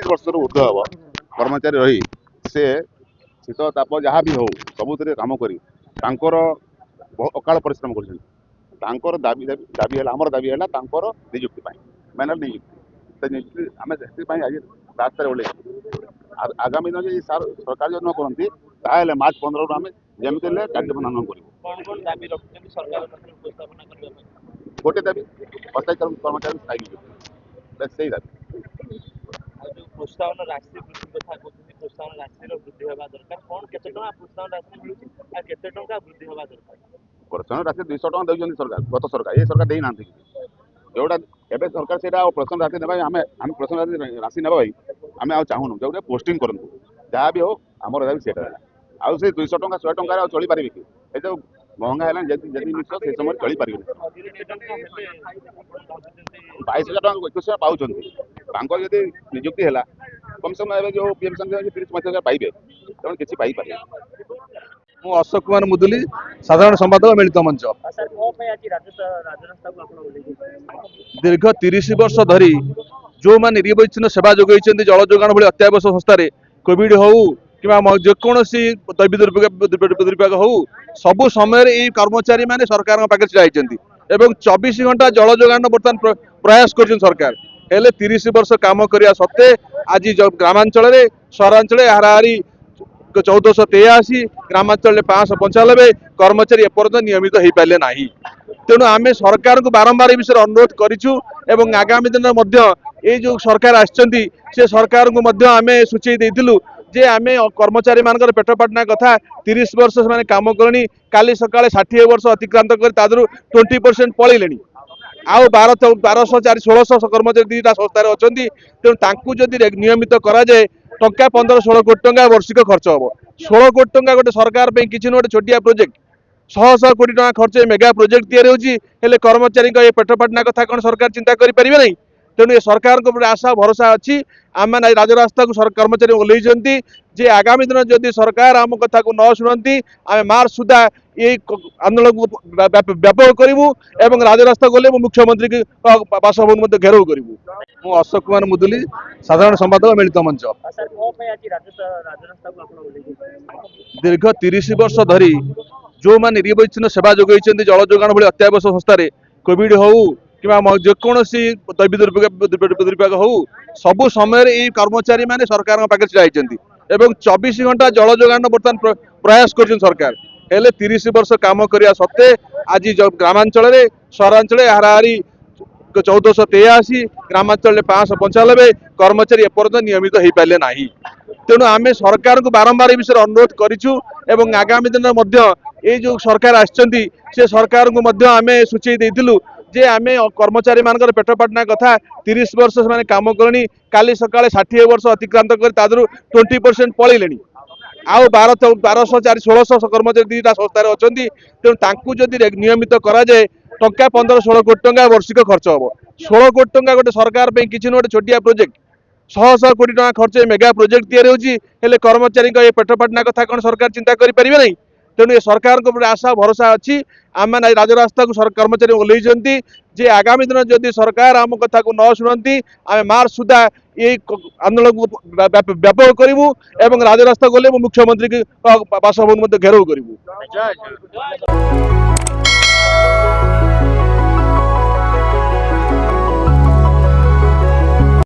वर्ष ऊर्ध हम कर्मचारी रही से शीत ताप जहाँ भी हो सबुत कम कर अकाल परिश्रम कर दाबी दाबी आमर दाबी है निजुक्ति फाइनाल निजुक्ति आम से आज रास्तार ओल्ल आगामी दिन सरकार जो न करती मार्च 15 आम जमी कार्य आंदोलन कर गोटे दाबी अस्थायी कर्मचारी स्थायी नियुक्ति से दाबी प्रोत्साहन राशि वृद्धि कथा कहते प्रोत्साहन राशि वृद्धि होगा दरकार कौन केते टका प्रोत्साहन राशि मिलुची आ केते टका वृद्धि होगा दरकार प्रोत्साहन राशि 200 टका देउछन सरकार गत सरकार ये सरकार देई नांती जोड़ा एबे सरकार सेटा प्रोत्साहन राशि नेबा आमे प्रोत्साहन राशि नेबा भाई आमे आ चाहूनु जोटे पोस्टिंग करंतु जहाँ भी हो हमर दाबी सेटा आउ से 200 टका 100 टका आ चली पारिबे कि ए जो महंगा है जति निश्चय से समय चली पारिबे 22,000 टका 21,000 पाउछन जदि नियुक्ति है कम से कम जो पेंशन 30-35,000 पाइबे तेणु किसी पाई पारे मु अशोक कुमार मुदुली साधारण संपादक मिलित मंच दीर्घ 30 वर्ष धरी जो मैंने निर्वचन सेवा जोगई जल जोगाण भाई अत्यावश्यक संस्थार कोविड हो कि जेकोसी दैवी दुर्विपाक हो सबु समय ये कर्मचारी मैंने सरकार पाखे छिड़ा होती 24 घंटा जल जोगाण बर्तमान प्रयास कर सरकार हेले 30 वर्ष काम करने सत्वे आज ग्रामांचल सहरांचल हाराहारी 1483 ग्रामांचल 595 कर्मचारी एपर्यंत नियमित हो पारे ना तेणु आम सरकार को बारंबार ए विषय अनुरोध करूँ आगामी दिन ये जो सरकार आसछंती से सरकार को आम सूची देलु जे आम कर्मचारी मान पेट पाटना कथा 30 वर्ष से काम करनी काली सका 60 वर्ष अतिक्रांत कर 20% पलैले आउ 1200-1600 कर्मचारी दुईटा संस्थार अच्छा तेणु जदि नियमित कराए टंका 15-16 कोटी टंका वार्षिक खर्च हम 16 कोटी टंका गोटे सरकार किसी गोटे छोटिया प्रोजेक्ट 100 कोटी टंका खर्च मेगा प्रोजेक्ट या कर्मचारी पेट पाटना कथा कौन सरकार चिंता करें ना तेणु ये सरकार को आशा भरोसा अच्छी आम राजरास्ता को कर्मचारी ओल्लैंट जे आगामी दिन जदि सरकार आम कथा को न शुणती आम मार्च सुधा ये आंदोलन को व्यापक करूँ और राजरास्ता गले मुख्यमंत्री की बासभवन घेराव करूँ मु अशोक कुमार मुदुली साधारण संपादक मिलित मंच दीर्घ 30 वर्ष धरी जो मैंने निर्वचन सेवा जोगई जल जोगाण भाई अत्यावश्यक संस्थार कोविड हो कि जेकोसी दैवी दुर्विपाक हो सबु समय ये कर्मचारी मैंने सरकार पाखे छिड़ा होती 24 घंटा जल जोगाण बर्तमान प्रयास कर सरकार हेले 30 वर्ष काम करने सत्वे आज ग्रामांचल सहरांचल हाराहारी 1483 ग्रामांचल 595 कर्मचारी एपर्यंत नियमित हो पारे ना तेणु आम सरकार को बारंबार ए विषय अनुरोध करूँ आगामी दिन ये जो सरकार आसछंती से सरकार को आम सूची देलु जे आम कर्मचारी मान पेट पाटना कथा 30 वर्ष से काम करनी काली सका 60 वर्ष अतिक्रांत कर 20% पलैले आउ 1200-1600 कर्मचारी दुईटा संस्थार अच्छा तेणु जदि नियमित कराए टंका 15-16 कोटी टंका वार्षिक खर्च हम 16 कोटी टंका गोटे सरकार किसी गोटे छोटिया प्रोजेक्ट 100 कोटी टंका खर्च मेगा प्रोजेक्ट या कर्मचारी पेट पाटना कथा कौन सरकार चिंता करें ना तेणु ये सरकार को आशा भरोसा अच्छी आम राजरास्ता को कर्मचारी ओल्लैंट जे आगामी दिन जदि सरकार आम कथा को न शुणती आम मार्च सुधा ये आंदोलन को व्यापक करूँ और राजरास्ता गले मुख्यमंत्री की बासभवन घेराव करूँ।